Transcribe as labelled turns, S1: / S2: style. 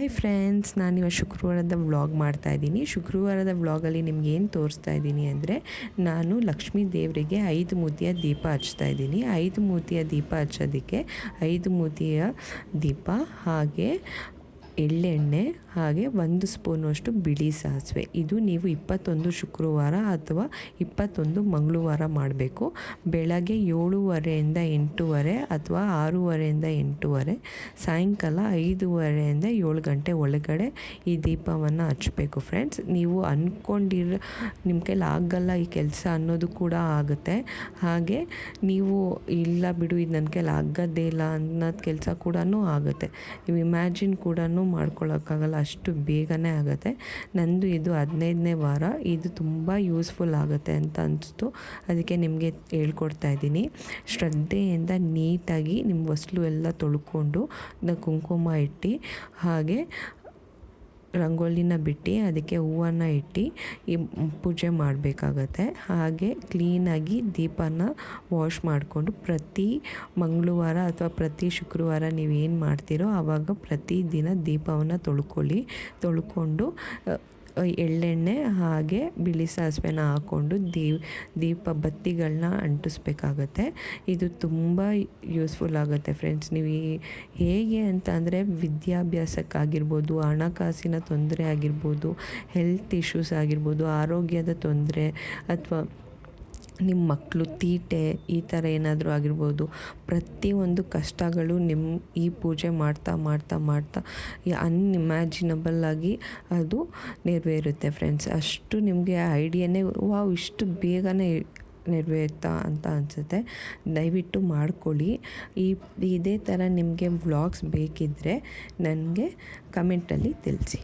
S1: Hi friends, ನಾನಿವಾಗ ಶುಕ್ರವಾರದ vlog ಮಾಡ್ತಾಯಿದ್ದೀನಿ. ಶುಕ್ರವಾರದ ವ್ಲಾಗಲ್ಲಿ ನಿಮ್ಗೆ ಏನು ತೋರಿಸ್ತಾ ಇದ್ದೀನಿ ಅಂದರೆ, ನಾನು ಲಕ್ಷ್ಮೀ ದೇವರಿಗೆ 5 ಮೂತಿಯ ದೀಪ ಹಚ್ತಾ ಇದ್ದೀನಿ. 5 ಮೂತಿಯ ದೀಪ ಹಚ್ಚೋದಕ್ಕೆ 5 ಮೂತಿಯ ದೀಪ, ಹಾಗೆ ಎಳ್ಳೆಣ್ಣೆ, ಹಾಗೆ 1 ಸ್ಪೂನಷ್ಟು ಬಿಳಿ ಸಾಸಿವೆ. ಇದು ನೀವು 21 ಶುಕ್ರವಾರ ಅಥವಾ 21 ಮಂಗಳವಾರ ಮಾಡಬೇಕು. ಬೆಳಗ್ಗೆ 7:30 8:30 ಅಥವಾ 6:30 8:30, ಸಾಯಂಕಾಲ 5:30 7 ಗಂಟೆ ಒಳಗಡೆ ಈ ದೀಪವನ್ನು ಹಚ್ಚಬೇಕು ಫ್ರೆಂಡ್ಸ್. ನೀವು ಅಂದ್ಕೊಂಡಿರೋ ನಿಮ್ಮ ಕೈಲಿ ಆಗಲ್ಲ ಈ ಕೆಲಸ ಅನ್ನೋದು ಕೂಡ ಆಗುತ್ತೆ. ಹಾಗೆ ನೀವು ಇಲ್ಲ ಬಿಡು ಇದು ನನ್ನ ಕೈಲಿ ಆಗೋದೇ ಇಲ್ಲ ಅನ್ನೋದು ಕೆಲಸ ಕೂಡ ಆಗುತ್ತೆ. ನೀವು ಇಮ್ಯಾಜಿನ್ ಕೂಡ ಮಾಡ್ಕೊಳ್ಳೋಕ್ಕಾಗಲ್ಲ, ಅಷ್ಟು ಬೇಗನೆ ಆಗುತ್ತೆ. ನಂದು ಇದು 15ನೇ ವಾರ. ಇದು ತುಂಬ ಯೂಸ್ಫುಲ್ ಆಗುತ್ತೆ ಅಂತ ಅನಿಸ್ತು, ಅದಕ್ಕೆ ನಿಮಗೆ ಹೇಳ್ಕೊಡ್ತಾ ಇದ್ದೀನಿ. ಶ್ರದ್ಧೆಯಿಂದ ನೀಟಾಗಿ ನಿಮ್ಮ ಹೊಸ್ಲು ಎಲ್ಲ ತೊಳ್ಕೊಂಡು ಕುಂಕುಮ ಇಟ್ಟು, ಹಾಗೆ ರಂಗೋಲಿನ ಬಿಟ್ಟು ಅದಕ್ಕೆ ಹೂವನ್ನು ಇಟ್ಟು ಈ ಪೂಜೆ ಮಾಡಬೇಕಾಗತ್ತೆ. ಹಾಗೆ ಕ್ಲೀನಾಗಿ ದೀಪನ ವಾಶ್ ಮಾಡಿಕೊಂಡು ಪ್ರತಿ ಮಂಗಳವಾರ ಅಥವಾ ಪ್ರತಿ ಶುಕ್ರವಾರ ನೀವೇನು ಮಾಡ್ತೀರೋ ಆವಾಗ ಪ್ರತಿದಿನ ದೀಪವನ್ನು ತೊಳ್ಕೊಂಡು ಎಳ್ಳೆಣ್ಣೆ ಹಾಗೆ ಬಿಳಿ ಸಾಸಿವೆನ ಹಾಕ್ಕೊಂಡು ದೀಪ ಬತ್ತಿಗಳನ್ನ ಅಂಟಿಸ್ಬೇಕಾಗತ್ತೆ. ಇದು ತುಂಬ ಯೂಸ್ಫುಲ್ ಆಗುತ್ತೆ ಫ್ರೆಂಡ್ಸ್. ನೀವು ಹೇಗೆ ಅಂತ ಅಂದರೆ ವಿದ್ಯಾಭ್ಯಾಸಕ್ಕಾಗಿರ್ಬೋದು, ಹಣಕಾಸಿನ ತೊಂದರೆ ಆಗಿರ್ಬೋದು, ಹೆಲ್ತ್ ಇಶ್ಯೂಸ್ ಆಗಿರ್ಬೋದು, ಆರೋಗ್ಯದ ತೊಂದರೆ, ಅಥವಾ ನಿಮ್ಮ ಮಕ್ಕಳು ತೀಟೆ ಈ ಥರ ಏನಾದರೂ ಆಗಿರ್ಬೋದು, ಪ್ರತಿಯೊಂದು ಕಷ್ಟಗಳು ನಿಮ್ಮ ಈ ಪೂಜೆ ಮಾಡ್ತಾ ಅನ್ಇಮ್ಯಾಜಿನಬಲ್ ಆಗಿ ಅದು ನೆರವೇರುತ್ತೆ ಫ್ರೆಂಡ್ಸ್. ಅಷ್ಟು ನಿಮಗೆ ಐಡಿಯಾನೇ ವಾವ್ ಇಷ್ಟು ಬೇಗನೆ ನೆರವೇರುತ್ತಾ ಅಂತ ಅನಿಸುತ್ತೆ. ದಯವಿಟ್ಟು ಮಾಡ್ಕೊಳ್ಳಿ. ಇದೇ ಥರ ನಿಮಗೆ ವ್ಲಾಗ್ಸ್ ಬೇಕಿದ್ದರೆ ನನಗೆ ಕಮೆಂಟಲ್ಲಿ ತಿಳಿಸಿ.